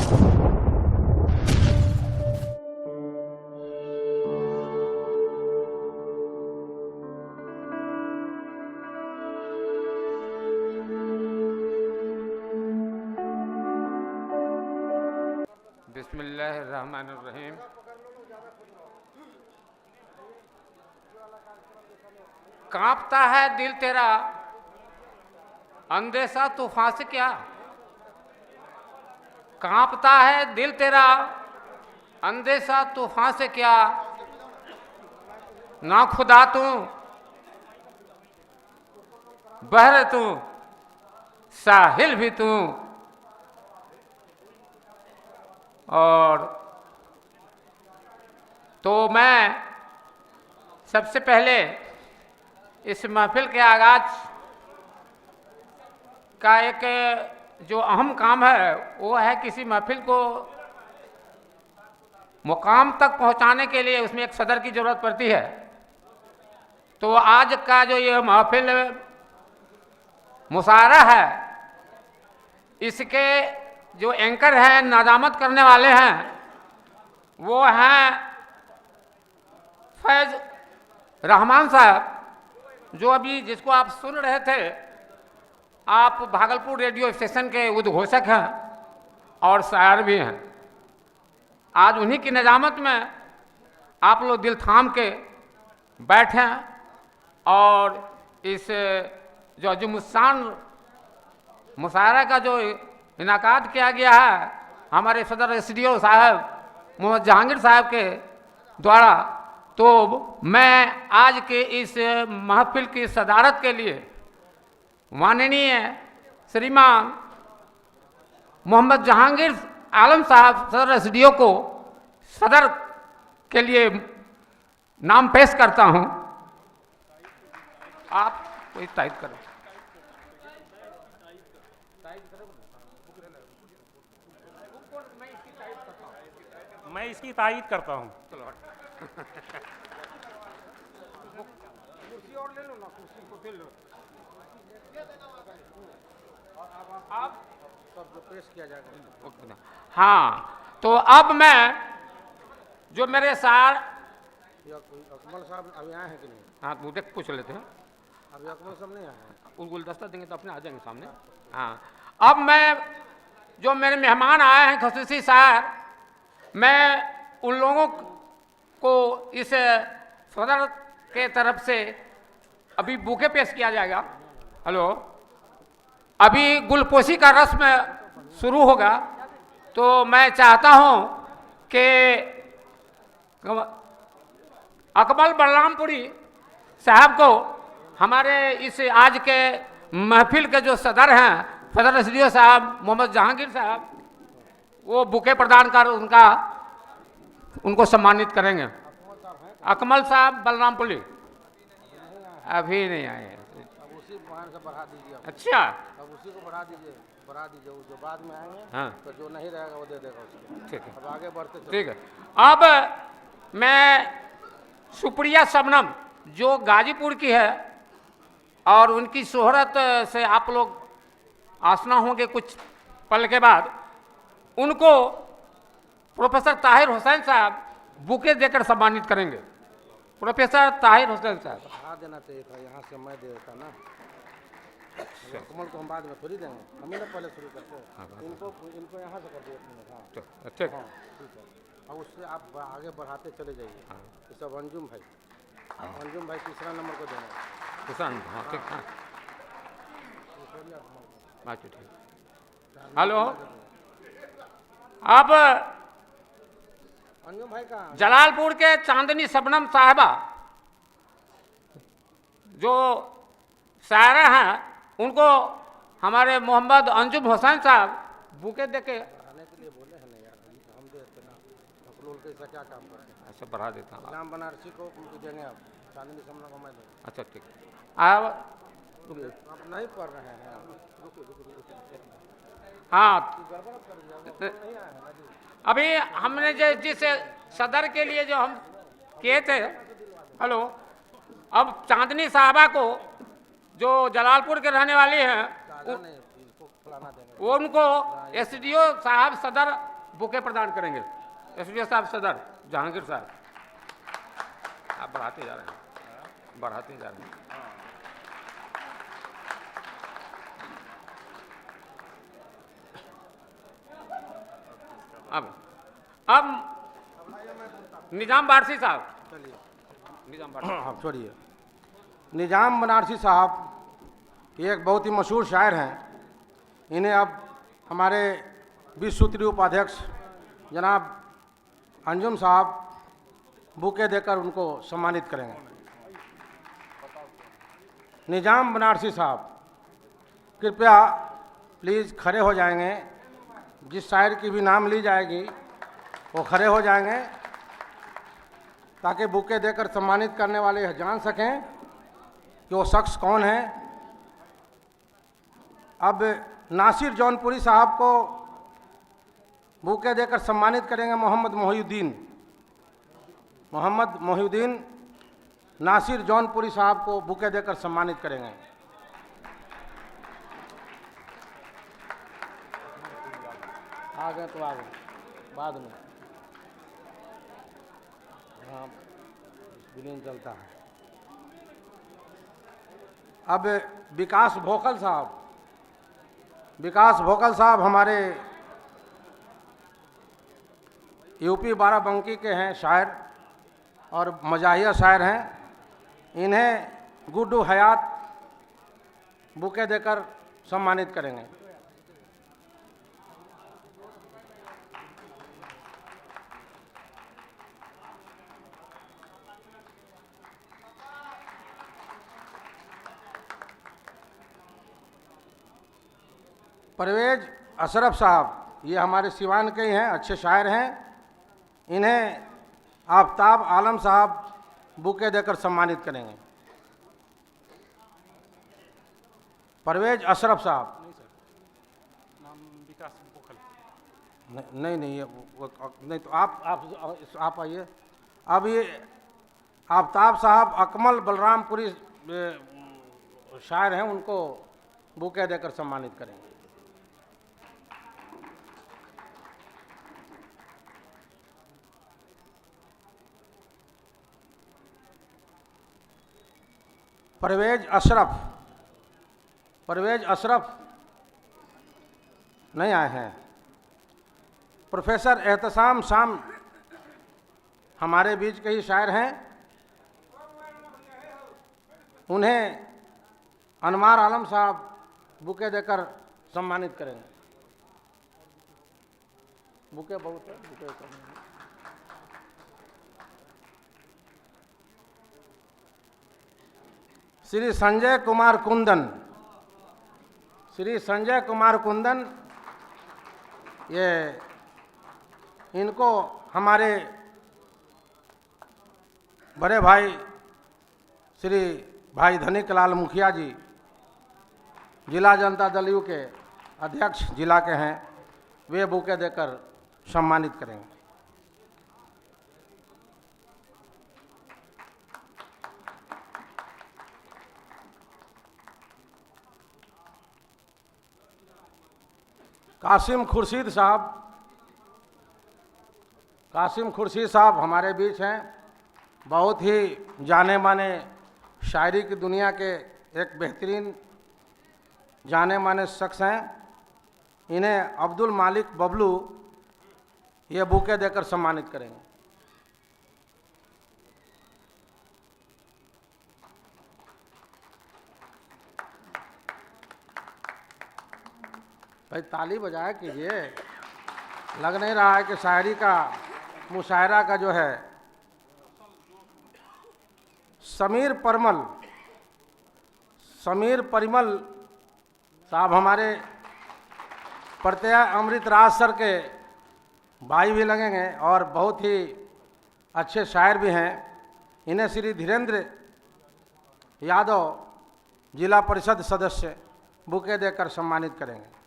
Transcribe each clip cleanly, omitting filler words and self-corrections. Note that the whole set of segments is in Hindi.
बिस्मिल्लाहिर्रहमानिर्रहीम। कांपता है दिल तेरा, अंदेशा तूफान से क्या। कांपता है दिल तेरा, अंदेशा तूफान से क्या। ना खुदा तू, बहर तू, साहिल भी तू। और तो मैं सबसे पहले इस महफिल के आगाज का एक जो अहम काम है वो है किसी महफिल को मुकाम तक पहुंचाने के लिए उसमें एक सदर की ज़रूरत पड़ती है। तो आज का जो ये महफिल मुशायरा है, इसके जो एंकर हैं, नाज़ामत करने वाले हैं, वो हैं फैज़ रहमान साहब, जो अभी जिसको आप सुन रहे थे। आप भागलपुर रेडियो स्टेशन के उद्घोषक हैं और शायर भी हैं। आज उन्हीं की निजामत में आप लोग दिल थाम के बैठे और इस जो अज़ीमुस्शान मुशायरा का जो इनाकाद किया गया है हमारे सदर एसडीओ साहब मोहम्मद जहांगीर साहब के द्वारा, तो मैं आज के इस महफिल की सदारत के लिए माननीय श्रीमान मोहम्मद जहांगीर आलम साहब सदर एसडीओ को सदर के लिए नाम पेश करता हूं। आप कोई तायद करें। मैं इसकी तायद करता हूँ। कुर्सी और ले लो ना, कुर्सी को फिर लो। आप सब जो पेश किया जाएगा। हाँ, तो अब मैं जो मेरे साथ अकमल साहब अभी आए हैं कि नहीं? हाँ, वो देख पूछ लेते हैं। अभी अकमल साहब नहीं आए हैं। उन गुलदस्ता देंगे तो अपने आ जाएंगे सामने। हाँ, अब मैं जो मेरे मेहमान आए हैं खसूसी साहब, मैं उन लोगों को इस सदर के तरफ से अभी बुके पेश किया जाएगा। हेलो, अभी गुलपोशी का रस्म शुरू होगा, तो मैं चाहता हूं कि अकमल बलरामपुरी साहब को हमारे इस आज के महफिल के जो सदर हैं सदर एसडीओ साहब मोहम्मद जहांगीर साहब, वो बुके प्रदान कर उनको सम्मानित करेंगे। अकमल साहब बलरामपुरी अभी नहीं आए हैं। अब उसी पॉइंट से बढ़ा दीजिए। अच्छा, अब उसी को बढ़ा दीजिए जो बाद में आएंगे। हाँ, तो जो नहीं रहेगा वो दे देगा उसको। ठीक है, अब आगे बढ़ते चलो। ठीक है। अब मैं सुप्रिया शबनम जो गाजीपुर की है और उनकी शोहरत से आप लोग आसना होंगे कुछ पल के बाद, उनको प्रोफेसर ताहिर हुसैन साहब बुके देकर सम्मानित करेंगे। प्रोफेसर ताहिर हुसैन साहब बढ़ा देना चाहिए था, यहाँ से मैं दे देता ना। अकमल को हम बाद में थोड़ी देंगे, हम ही ना पहले शुरू करते हैं। इनको यहाँ से कर दिए। हाँ ठीक हाँ ठीक है। अब उससे आप आगे बढ़ाते चले जाइए। ये सब अंजुम भाई तीसरा नंबर को देना। हुसैन, हाँ ठीक है। बात ठीक। हेलो, अब अंजुम भाई का जलालपुर के चांदनी शबनम साहबा जो शायरा हैं, उनको हमारे मोहम्मद अंजुम हुसैन साहब बुके देके बढ़ाने के लिए बोले हैं ना यार, हम दे देते ना। फकरुल कैसा क्या काम करते हैं? ऐसे बढ़ा देता हूँ। इस्लाम बनारसी को देंगे आप, चांदनी समना को मैं दूँगा। अच्छा ठीक। अब आप नहीं पढ़ रहे हैं। हाँ, गड़बड़ कर दिया, नहीं आया है ना जी। अभी हमने जिस सदर के लिए जो हम किए थे। हेलो, अब चांदनी साहबा को जो जलालपुर के रहने वाली हैं, वो उनको एसडीओ साहब सदर बुके प्रदान करेंगे। एसडीओ साहब सदर जहांगीर साहब, आप बढ़ाते जा रहे हैं, बढ़ाते जा रहे हैं। अब निजाम बारसी साहब, चलिए निजाम बारसी। आप छोड़िए। निजाम बनारसी साहब ये एक बहुत ही मशहूर शायर हैं। इन्हें अब हमारे 20 सूत्री उपाध्यक्ष जनाब अंजुम साहब बुके देकर उनको सम्मानित करेंगे। निजाम बनारसी साहब कृपया प्लीज़ खड़े हो जाएंगे। जिस शायर की भी नाम ली जाएगी वो खड़े हो जाएंगे ताकि बुके देकर सम्मानित करने वाले यह जान सकें कि वो शख्स कौन है। अब नासिर जौनपुरी साहब को बुके देकर सम्मानित करेंगे मोहम्मद मोहिउद्दीन नासिर जौनपुरी साहब को बुके देकर सम्मानित करेंगे। आ गए तो आ गए, बाद में हाँ विलीन चलता है। अब विकास भोकल साहब हमारे यूपी बाराबंकी के हैं, शायर और मजाहिया शायर हैं। इन्हें गुड्डू हयात बुके देकर सम्मानित करेंगे। परवेज अशरफ साहब ये हमारे सिवान के ही हैं, अच्छे शायर हैं। इन्हें आफ्ताब आलम साहब बुके देकर सम्मानित करेंगे। परवेज अशरफ साहब नहीं सर, नाम विकास बोखल। नहीं ये नहीं तो आप आइए। अब ये आफ्ताब साहब अकमल बलरामपुरी शायर हैं, उनको बुके देकर सम्मानित करेंगे। परवेज अशरफ नहीं आए हैं। प्रोफेसर एहतसाम शाम हमारे बीच के ही शायर हैं। उन्हें अनवार आलम साहब बुके देकर सम्मानित करेंगे। बुके बहुत है, बुके करेंगे। श्री संजय कुमार कुंदन ये इनको हमारे बड़े भाई श्री भाई धनिक लाल मुखिया जी जिला जनता दल यू के अध्यक्ष जिला के हैं, वे बुके देकर सम्मानित करेंगे। कासिम खुर्शीद साहब हमारे बीच हैं। बहुत ही जाने माने शायरी की दुनिया के एक बेहतरीन जाने माने शख्स हैं। इन्हें अब्दुल मालिक बबलू ये बुके देकर सम्मानित करेंगे। भाई ताली बजाया कीजिए, लग नहीं रहा है कि शायरी का मुशायरा का जो है। समीर परिमल साहब हमारे प्रत्यय अमृत राज सर के भाई भी लगेंगे और बहुत ही अच्छे शायर भी हैं। इन्हें श्री धीरेन्द्र यादव जिला परिषद सदस्य बुके देकर सम्मानित करेंगे।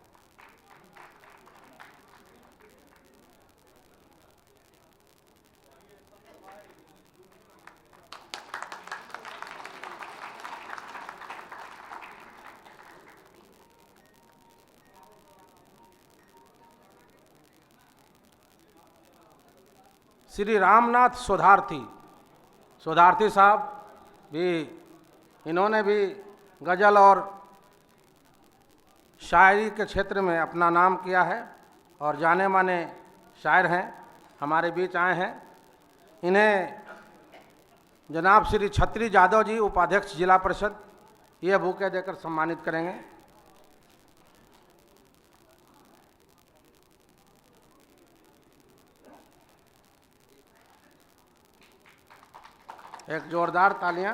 श्री रामनाथ सोधार्थी साहब भी, इन्होंने भी गज़ल और शायरी के क्षेत्र में अपना नाम किया है और जाने माने शायर हैं, हमारे बीच आए हैं। इन्हें जनाब श्री छत्री यादव जी, उपाध्यक्ष जिला परिषद, ये बुके देकर सम्मानित करेंगे। एक जोरदार तालियां।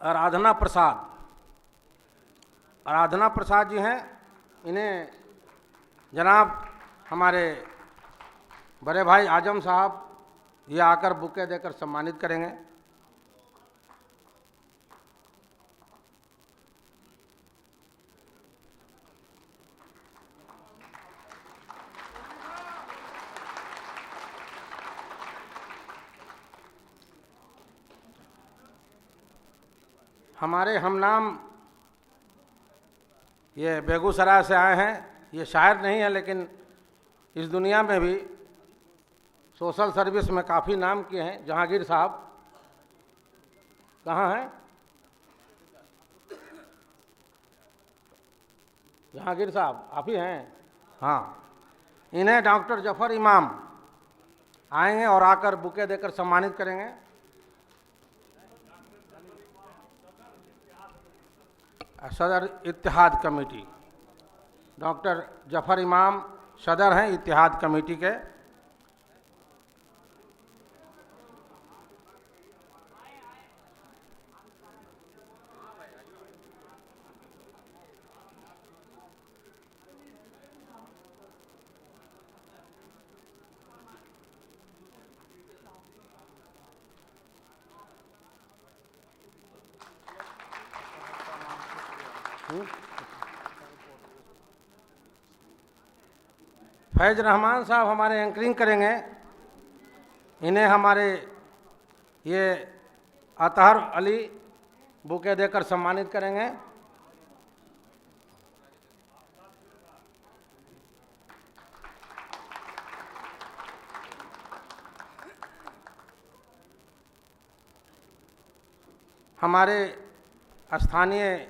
आराधना प्रसाद जी हैं, इन्हें जनाब हमारे बड़े भाई आजम साहब ये आकर बुके देकर सम्मानित करेंगे। हमारे हमनाम ये बेगूसराय से आए हैं, ये शायर नहीं है लेकिन इस दुनिया में भी सोशल सर्विस में काफ़ी नाम किए हैं। जहांगीर साहब कहाँ हैं? जहांगीर साहब आप ही हैं? हाँ, इन्हें डॉक्टर जफर इमाम आएंगे और आकर बुके देकर सम्मानित करेंगे। सदर इत्तेहाद कमेटी, डॉक्टर जफर इमाम सदर हैं इत्तेहाद कमेटी के। फैज रहमान साहब हमारे एंकरिंग करेंगे। इन्हें हमारे ये अतहर अली बुके देकर सम्मानित करेंगे। हमारे स्थानीय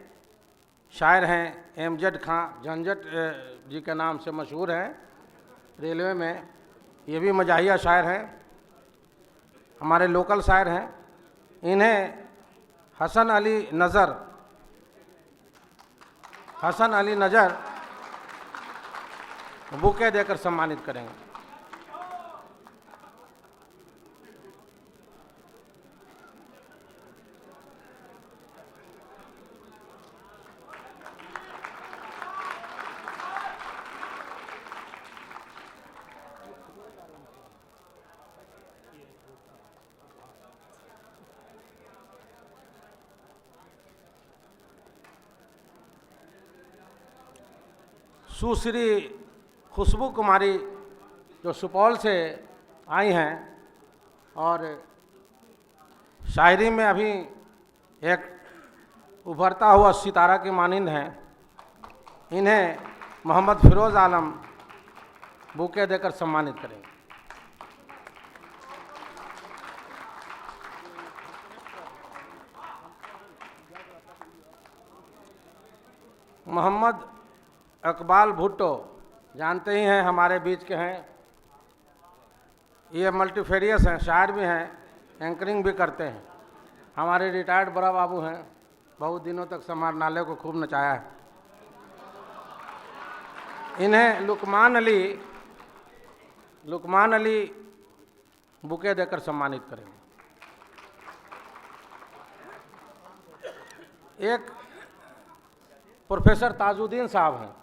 शायर हैं एमजेड खां, झंझट जी के नाम से मशहूर हैं रेलवे में, ये भी मजाहिया शायर हैं, हमारे लोकल शायर हैं। इन्हें हसन अली नज़र बुके देकर सम्मानित करेंगे। सुश्री खुशबू कुमारी जो सुपौल से आई हैं और शायरी में अभी एक उभरता हुआ सितारा की मानिंद हैं, इन्हें मोहम्मद फिरोज़ आलम बुके देकर सम्मानित करेंगे। मोहम्मद इकबाल भुट्टो जानते ही हैं, हमारे बीच के हैं, ये मल्टीफेरियस हैं, शायर भी हैं, एंकरिंग भी करते हैं, हमारे रिटायर्ड बड़ा बाबू हैं, बहुत दिनों तक समाहरणालय को खूब नचाया है। इन्हें लुकमान अली बुके देकर सम्मानित करेंगे। एक प्रोफेसर ताजुद्दीन साहब हैं,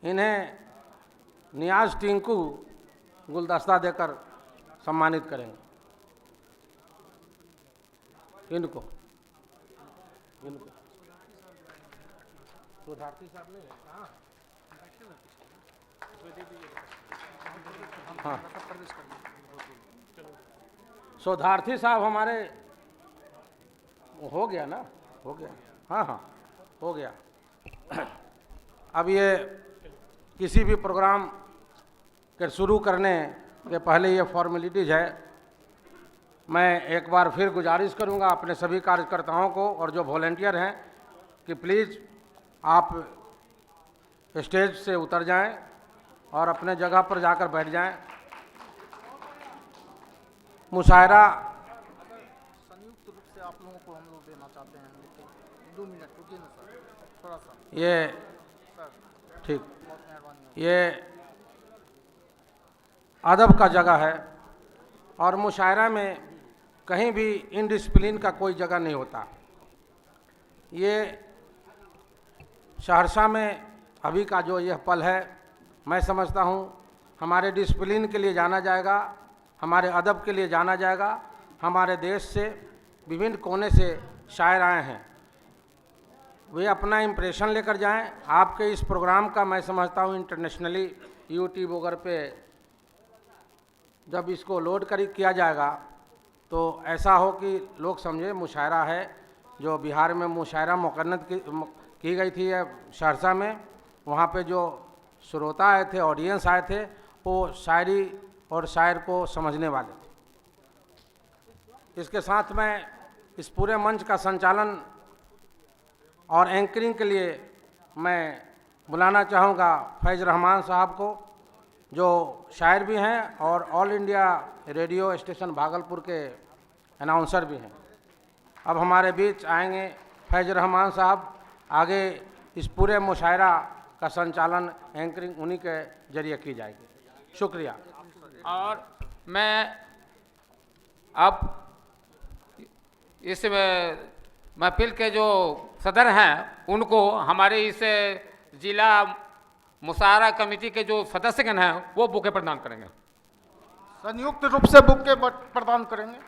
इन्हें नियाज टिंकू गुलदस्ता देकर सम्मानित करेंगे। इनको सुधार्थी साहब ने हाँ, शोधार्थी साहब हमारे, हो गया ना, हो गया, हाँ हाँ हो गया। अब ये किसी भी प्रोग्राम के शुरू करने के पहले ये फॉर्मेलिटीज़ है। मैं एक बार फिर गुजारिश करूंगा अपने सभी कार्यकर्ताओं को और जो वॉलेंटियर हैं कि प्लीज़ आप स्टेज से उतर जाएं और अपने जगह पर जाकर बैठ जाएं। मुशायरा संयुक्त रूप से आप लोगों को हम लोग देना चाहते हैं, लेकिन 2 मिनट रुकिए ना सर, थोड़ा सा ये सर, ठीक, बहुत मेहरबानी होगी। ये अदब का जगह है और मुशायरा में कहीं भी इनडिसिप्लिन का कोई जगह नहीं होता। ये सहरसा में अभी का जो यह पल है, मैं समझता हूँ हमारे डिसिप्लिन के लिए जाना जाएगा, हमारे अदब के लिए जाना जाएगा। हमारे देश से विभिन्न कोने से शायर आए हैं, वे अपना इम्प्रेशन लेकर जाएं। आपके इस प्रोग्राम का मैं समझता हूँ इंटरनेशनली यूट्यूब वगैरह पे जब इसको लोड किया जाएगा तो ऐसा हो कि लोग समझे मुशायरा है। जो बिहार में मुशायरा मुक़र्रर की गई थी सहरसा में, वहाँ पे जो श्रोता आए थे, ऑडियंस आए थे, वो शायरी और शायर को समझने वाले थे। इसके साथ मैं इस पूरे मंच का संचालन और एंकरिंग के लिए मैं बुलाना चाहूँगा फैज़ रहमान साहब को, जो शायर भी हैं और all India radio station Bhagalpur के अनाउंसर भी हैं। अब हमारे बीच आएंगे फैज़ रहमान साहब। आगे इस पूरे मुशायरा का संचालन एंकरिंग उन्हीं के जरिए की जाएगी। शुक्रिया। और मैं अब इस महफिल के जो सदर हैं उनको हमारे इस जिला मुशायरा कमेटी के जो सदस्यगण हैं वो बुके प्रदान करेंगे। संयुक्त रूप से बुके प्रदान करेंगे।